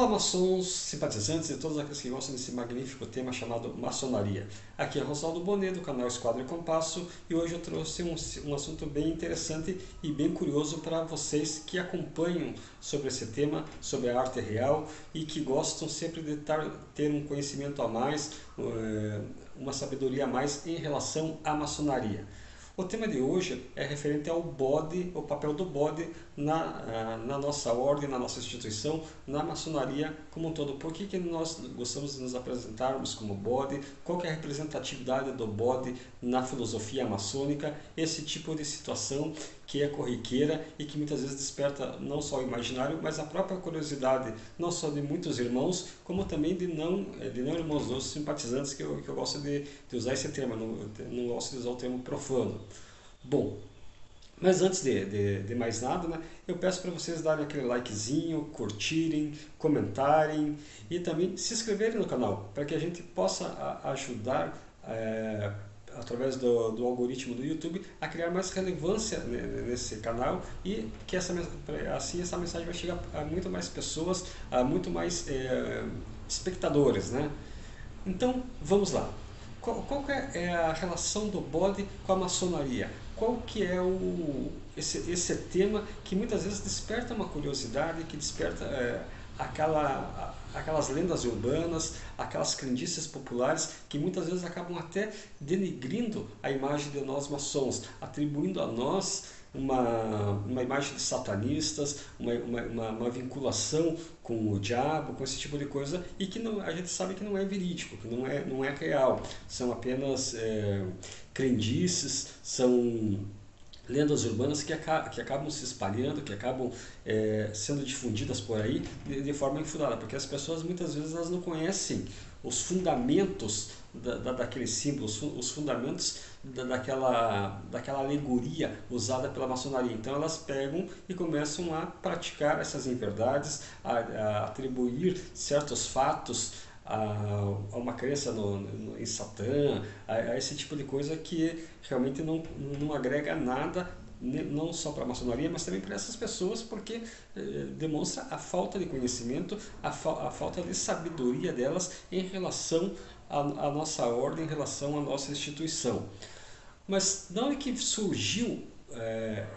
maçons, simpatizantes e todos aqueles que gostam desse magnífico tema chamado maçonaria. Aqui é Rosaldo Bonet, do canal Esquadra e Compasso, e hoje eu trouxe um assunto bem interessante e bem curioso para vocês que acompanham sobre esse tema, sobre a arte real e que gostam sempre de ter um conhecimento a mais, uma sabedoria a mais em relação à maçonaria. O tema de hoje é referente ao bode, o papel do bode na nossa ordem, na nossa instituição, na maçonaria como um todo. Por que nós gostamos de nos apresentarmos como bode? Qual que é a representatividade do bode na filosofia maçônica? Esse tipo de situação que é corriqueira e que muitas vezes desperta não só o imaginário, mas a própria curiosidade, não só de muitos irmãos, como também de não irmãos, dos simpatizantes, que eu gosto de usar esse termo, não gosto de usar o termo profano. Bom, mas antes de mais nada, né, eu peço para vocês darem aquele likezinho, curtirem, comentarem e também se inscreverem no canal, para que a gente possa ajudar através do algoritmo do YouTube a criar mais relevância nesse canal e que assim essa mensagem vai chegar a muito mais pessoas, a muito mais espectadores, né? Então vamos lá. Qual que é a relação do bode com a maçonaria? Qual que é esse tema que muitas vezes desperta uma curiosidade, que desperta aquelas lendas urbanas, aquelas crendices populares que muitas vezes acabam até denigrindo a imagem de nós maçons, atribuindo a nós uma imagem de satanistas, uma vinculação com o diabo, com esse tipo de coisa, e que a gente sabe que não é verídico, que não é real, são apenas crendices, são lendas urbanas que acabam se espalhando, que acabam sendo difundidas por aí de forma infundada, porque as pessoas muitas vezes elas não conhecem os fundamentos daquele símbolo, os fundamentos daquela alegoria usada pela maçonaria. Então elas pegam e começam a praticar essas inverdades, a atribuir certos fatos a uma crença em Satã, a esse tipo de coisa que realmente não agrega nada, não só para a maçonaria, mas também para essas pessoas, porque demonstra a falta de conhecimento, a falta de sabedoria delas em relação à nossa ordem, em relação à nossa instituição. Mas de onde que surgiu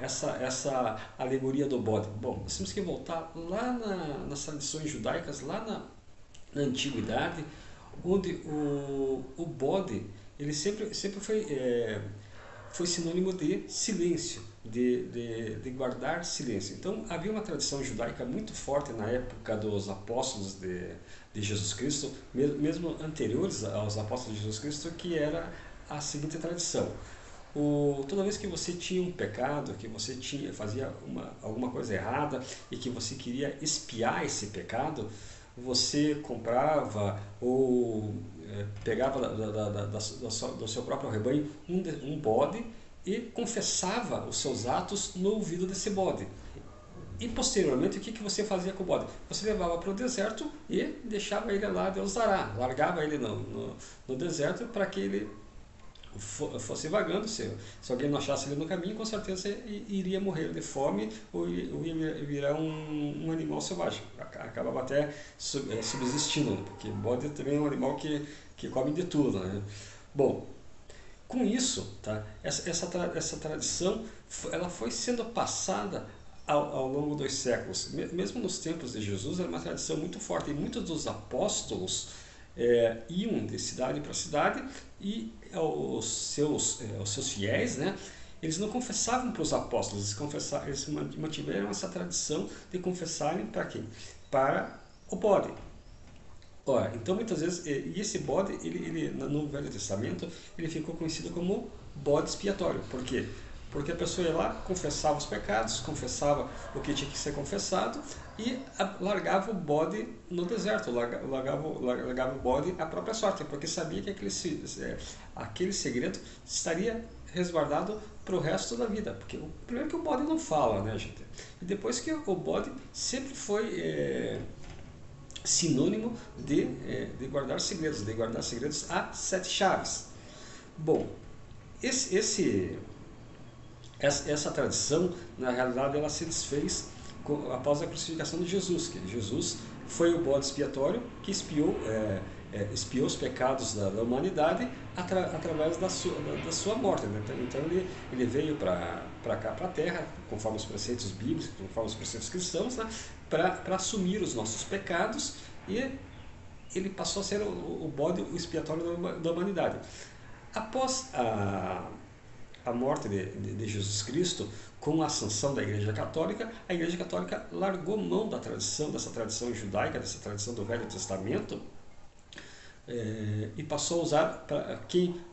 essa alegoria do bode? Bom, nós temos que voltar lá nas tradições judaicas, lá na antiguidade, onde o bode ele sempre foi sinônimo de silêncio, de guardar silêncio. Então havia uma tradição judaica muito forte na época dos apóstolos de Jesus Cristo, mesmo anteriores aos apóstolos de Jesus Cristo, que era a seguinte tradição: toda vez que você tinha um pecado, que você fazia alguma coisa errada e que você queria expiar esse pecado, você comprava ou pegava do seu próprio rebanho um bode e confessava os seus atos no ouvido desse bode. E posteriormente, o que você fazia com o bode? Você levava para o deserto e deixava ele lá, Deus dará, largava ele no deserto para que ele fosse vagando. Se alguém não achasse ele no caminho, com certeza iria morrer de fome ou ia virar um animal selvagem. Acabava até subsistindo, porque bode também é um animal que come de tudo, né? Bom, com isso, tá, essa tradição ela foi sendo passada ao longo dos séculos. Mesmo nos tempos de Jesus era uma tradição muito forte, e muitos dos apóstolos iam de cidade para cidade e os seus fiéis, né, eles não confessavam para os apóstolos, eles mantiveram essa tradição de confessarem para quem? Para o bode. Ora, então muitas vezes, e esse bode, ele no Velho Testamento, ele ficou conhecido como bode expiatório. Por quê? Porque a pessoa ia lá, confessava os pecados, confessava o que tinha que ser confessado e largava o bode no deserto, largava o bode à própria sorte, porque sabia que aquele segredo estaria resguardado para o resto da vida. Porque primeiro que o bode não fala, né, gente? E depois que o bode sempre foi sinônimo de guardar segredos a 7 chaves. Bom, essa tradição, na realidade, ela se desfez após a crucificação de Jesus, que Jesus foi o bode expiatório que expiou os pecados da humanidade através da sua morte, né? Então ele veio para cá, para a Terra, conforme os preceitos bíblicos, conforme os preceitos cristãos, né? Para assumir os nossos pecados, e ele passou a ser o bode expiatório da humanidade. Após a morte de Jesus Cristo, com a ascensão da Igreja Católica, a Igreja Católica largou mão dessa tradição judaica, dessa tradição do Velho Testamento, e passou a usar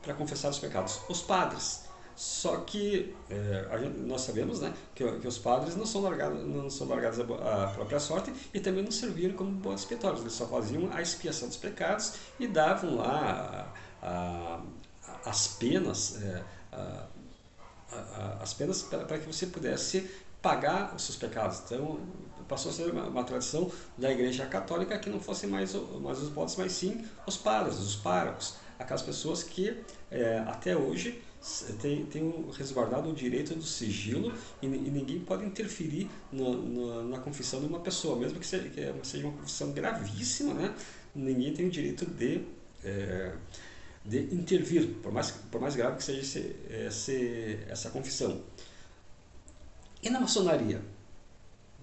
para confessar os pecados? Os padres. Só que nós sabemos, né, que os padres não são largados à própria sorte, e também não serviram como bodes expiatórios. Eles só faziam a expiação dos pecados e davam lá as penas, para que você pudesse pagar os seus pecados. Então passou a ser uma tradição da Igreja Católica que não fossem mais os bodes, mas sim os padres, os párocos, aquelas pessoas que até hoje têm resguardado o direito do sigilo, e ninguém pode interferir na confissão de uma pessoa, mesmo que seja uma confissão gravíssima, né? Ninguém tem o direito de intervir, por mais grave que seja essa confissão. E na maçonaria?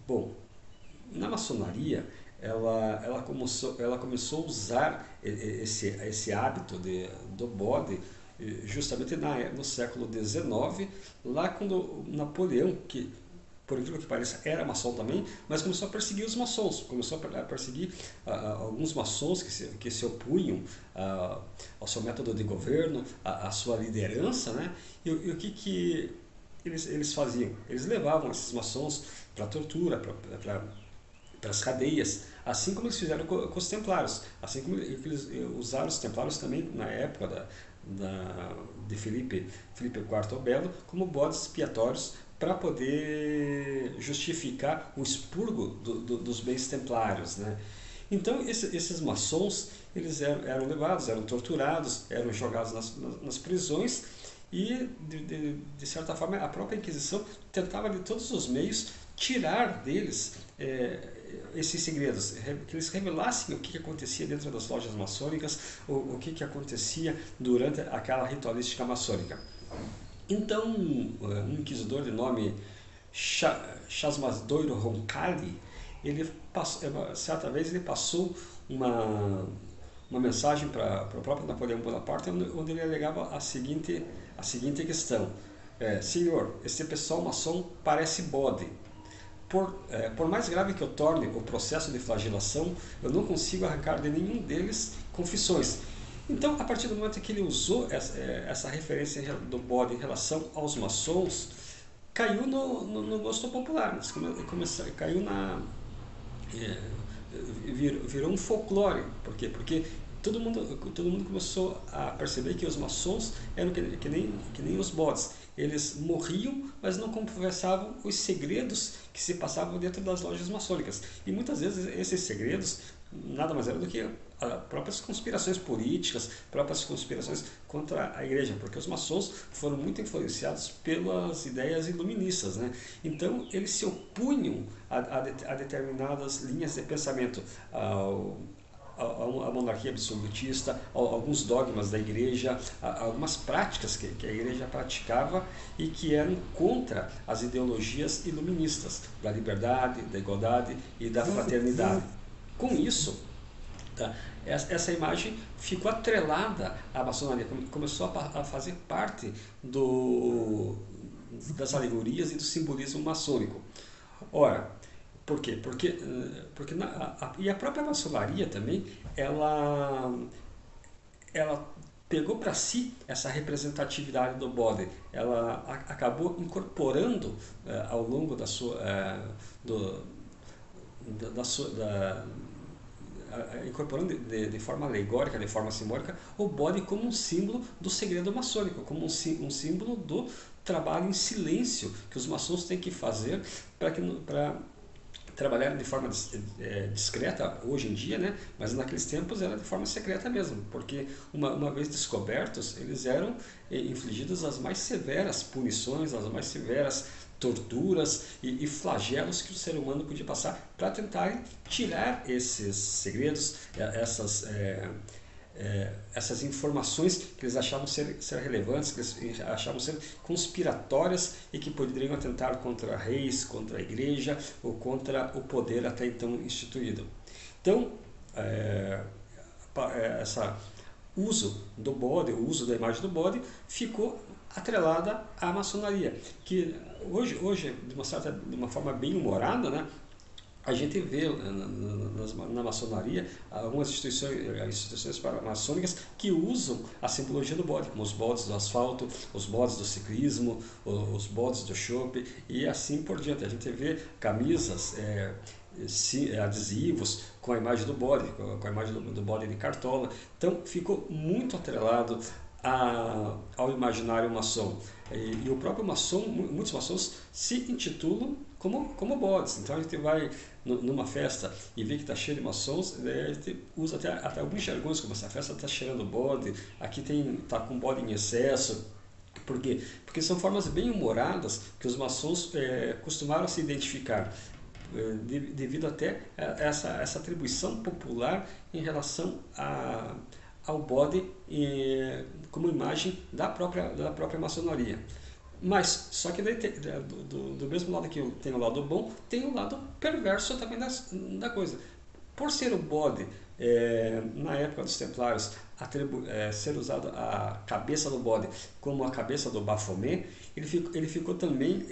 Bom, na maçonaria ela começou a usar esse hábito do bode justamente no século XIX, lá quando Napoleão, que por aquilo que pareça era maçom também, mas começou a perseguir os maçons, começou a perseguir alguns maçons que se opunham ao seu método de governo, à sua liderança, né? E o que eles faziam? Eles levavam esses maçons para a tortura, para as cadeias, assim como eles fizeram com os templários, assim como eles usaram os templários também na época de Filipe IV o Belo como bodes expiatórios, para poder justificar o expurgo dos bens templários, né? Então esses maçons, eles eram levados, eram torturados, eram jogados nas prisões, e de certa forma a própria Inquisição tentava de todos os meios tirar deles esses segredos, que eles revelassem o que acontecia dentro das lojas maçônicas, o que acontecia durante aquela ritualística maçônica. Então, um inquisidor de nome Chasmador Roncalli, certa vez ele passou uma mensagem para o próprio Napoleão Bonaparte, onde ele alegava a seguinte questão: Senhor, este pessoal maçom parece bode. Por mais grave que eu torne o processo de flagelação, eu não consigo arrancar de nenhum deles confissões. Então, a partir do momento que ele usou essa referência do bode em relação aos maçons, caiu no gosto popular, caiu virou um folclore. Por quê? Porque todo mundo começou a perceber que os maçons eram que nem os bodes. Eles morriam, mas não confessavam os segredos que se passavam dentro das lojas maçônicas. E muitas vezes esses segredos nada mais eram do que próprias conspirações políticas, próprias conspirações contra a igreja, porque os maçons foram muito influenciados pelas ideias iluministas, né? Então eles se opunham a determinadas linhas de pensamento, a monarquia absolutista, alguns dogmas da igreja, algumas práticas que a igreja praticava e que eram contra as ideologias iluministas da liberdade, da igualdade e da fraternidade. Com isso, essa imagem ficou atrelada à maçonaria, começou a fazer parte das alegorias e do simbolismo maçônico. Ora, por quê? Porque a própria maçonaria também, ela pegou para si essa representatividade do bode, ela acabou incorporando ao longo da sua incorporando de forma alegórica, de forma simbólica, o bode como um símbolo do segredo maçônico, como um símbolo do trabalho em silêncio que os maçons têm que fazer para trabalhar de forma discreta hoje em dia, né? Mas naqueles tempos era de forma secreta mesmo, porque uma vez descobertos, eles eram infligidos as mais severas punições, as mais severas torturas e flagelos que o ser humano podia passar para tentar tirar esses segredos, essas informações que eles achavam ser relevantes, que eles achavam ser conspiratórias e que poderiam atentar contra reis, contra a igreja ou contra o poder até então instituído. Então, o uso da imagem do bode ficou atrelada à maçonaria, que hoje de uma forma bem humorada, né, a gente vê na maçonaria algumas instituições maçônicas que usam a simbologia do bode, como os bodes do asfalto, os bodes do ciclismo, os bodes do chopp e assim por diante. A gente vê camisas, adesivos com a imagem do bode, com a imagem do bode de cartola. Então ficou muito atrelado ao imaginário maçom. E o próprio maçom, muitos maçons se intitulam como bodes. Então a gente vai numa festa e vê que está cheio de maçons, a gente usa até alguns jargões, como essa festa está cheirando bode, aqui está com bode em excesso. Por quê? Porque são formas bem humoradas que os maçons costumaram se identificar, devido até a essa atribuição popular em relação ao bode como imagem da própria maçonaria. Mas, só que daí do mesmo lado que tem o lado bom, tem o lado perverso também da coisa. Por ser o bode, na época dos Templários, ser usado a cabeça do bode como a cabeça do Baphomet, ele ficou também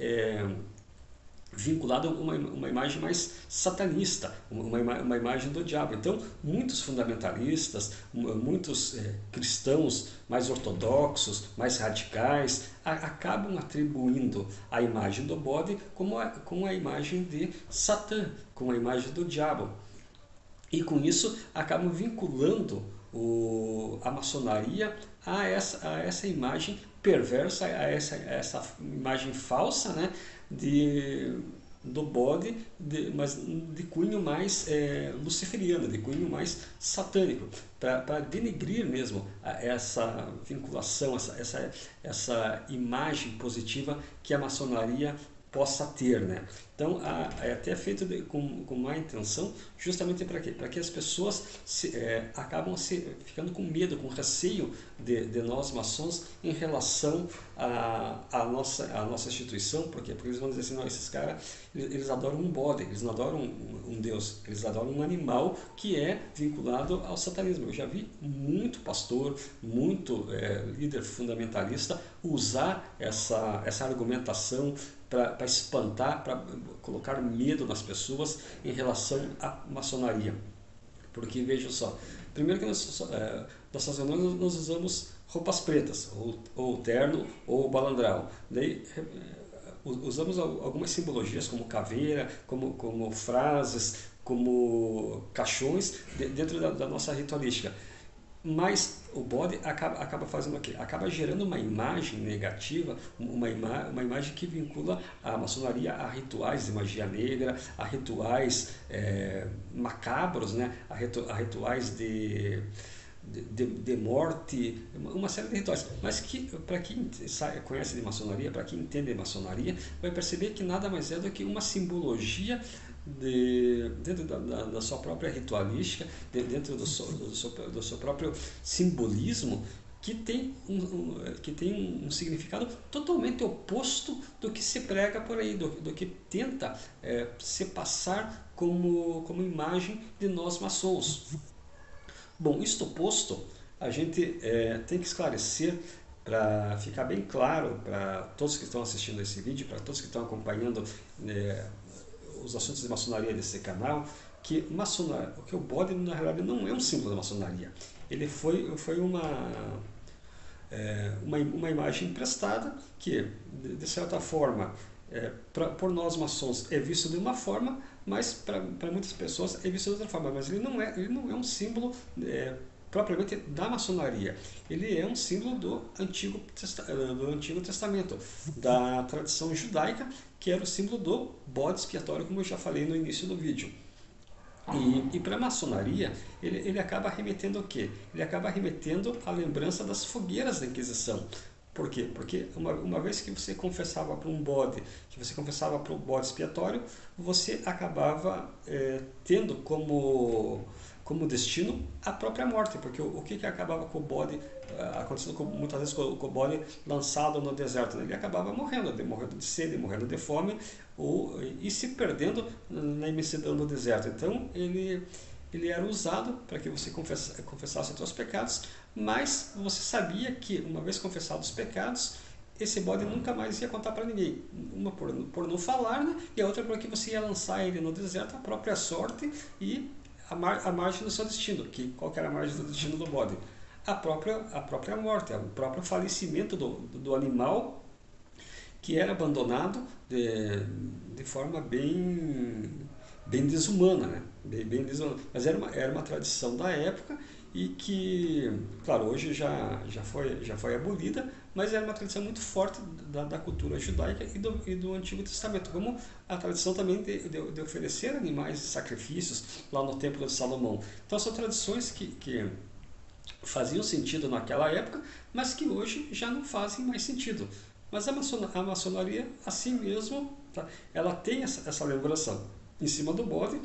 vinculado a uma imagem mais satanista, uma imagem do diabo. Então, muitos fundamentalistas, muitos cristãos mais ortodoxos, mais radicais, acabam atribuindo a imagem do bode com a imagem de Satã, com a imagem do diabo. E com isso acabam vinculando a maçonaria a essa imagem perversa, a essa imagem falsa, né, do bode, mas de cunho mais luciferiano, de cunho mais satânico, para denegrir mesmo essa vinculação, essa imagem positiva que a maçonaria possa ter, né? Então, é até feito com má intenção, justamente para quê? Para que as pessoas acabam ficando com medo, com receio de nós maçons em relação à nossa instituição. Por quê? Porque eles vão dizer assim, não, esses caras, eles adoram um bode, eles não adoram um deus, eles adoram um animal que é vinculado ao satanismo. Eu já vi muito pastor, muito líder fundamentalista usar essa argumentação para espantar, para colocar medo nas pessoas em relação à maçonaria. Porque, vejam só, primeiro que nós reuniões nós usamos roupas pretas, ou terno, ou balandral. Daí usamos algumas simbologias, como caveira, como frases, como caixões, dentro da nossa ritualística. Mas o bode acaba fazendo o quê? Acaba gerando uma imagem negativa, uma imagem que vincula a maçonaria a rituais de magia negra, a rituais macabros, né? a rituais de morte, uma série de rituais. Mas que, para quem conhece de maçonaria, para quem entende de maçonaria, vai perceber que nada mais é do que uma simbologia dentro da sua própria ritualística, dentro do seu próprio simbolismo, que tem um significado totalmente oposto do que se prega por aí, do que tenta se passar como imagem de nós maçons. Bom, isto posto, a gente tem que esclarecer, para ficar bem claro para todos que estão assistindo esse vídeo, para todos que estão acompanhando os assuntos de maçonaria desse canal, que o bode na realidade não é um símbolo da maçonaria. Ele foi uma imagem emprestada que, de certa forma, por nós maçons é visto de uma forma, mas para muitas pessoas é visto de outra forma. Mas ele não é um símbolo propriamente da maçonaria. Ele é um símbolo do Antigo Testamento, da tradição judaica, que era o símbolo do bode expiatório, como eu já falei no início do vídeo. E para a maçonaria, ele acaba remetendo ao quê? Ele acaba remetendo à lembrança das fogueiras da Inquisição. Por quê? Porque uma vez que você confessava para um bode, que você confessava para o bode expiatório, você acabava tendo como destino a própria morte, porque o que acabava com o bode, acontecendo muitas vezes com o bode lançado no deserto, né? Ele acabava morrendo de sede, morrendo de fome, e se perdendo na imensidão do deserto. Então ele era usado para que você confessasse os seus pecados, mas você sabia que, uma vez confessados os pecados, esse bode nunca mais ia contar para ninguém. Uma por não falar, né? E a outra porque você ia lançar ele no deserto à própria sorte e a margem do seu destino. Qual que era a margem do destino do bode? A própria morte, o próprio falecimento do animal, que era abandonado de forma bem desumana, né? Bem desumana. Mas era uma tradição da época e que, claro, hoje já foi abolida, mas era uma tradição muito forte da cultura judaica e do Antigo Testamento, como a tradição também de oferecer animais de sacrifícios lá no Templo de Salomão. Então são tradições que faziam sentido naquela época, mas que hoje já não fazem mais sentido. Mas a maçonaria, assim mesmo, tá? Ela tem essa lembrança em cima do bode.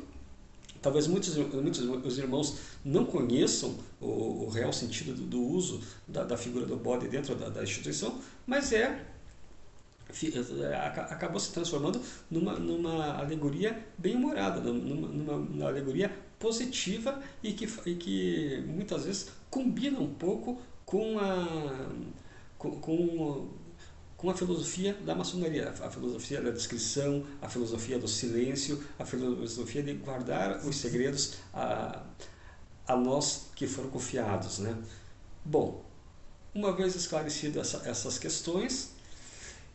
Talvez muitos os irmãos não conheçam o real sentido do uso da figura do bode dentro da instituição, mas acabou se transformando numa alegoria bem humorada, numa alegoria positiva e que muitas vezes combina um pouco com a filosofia da maçonaria, a filosofia da descrição, a filosofia do silêncio, a filosofia de guardar os segredos a nós que foram confiados, né? Bom, uma vez esclarecidas essas questões,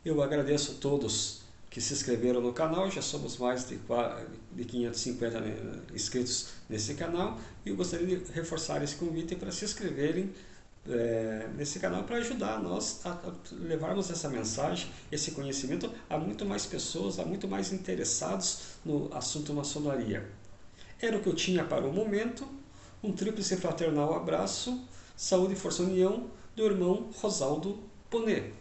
eu agradeço a todos que se inscreveram no canal. Já somos mais de 550 inscritos nesse canal, e eu gostaria de reforçar esse convite para se inscreverem nesse canal, para ajudar nós a levarmos essa mensagem, esse conhecimento a muito mais pessoas, a muito mais interessados no assunto maçonaria. Era o que eu tinha para o momento. Um tríplice fraternal abraço, saúde e força união do irmão Rosaldo Bonet.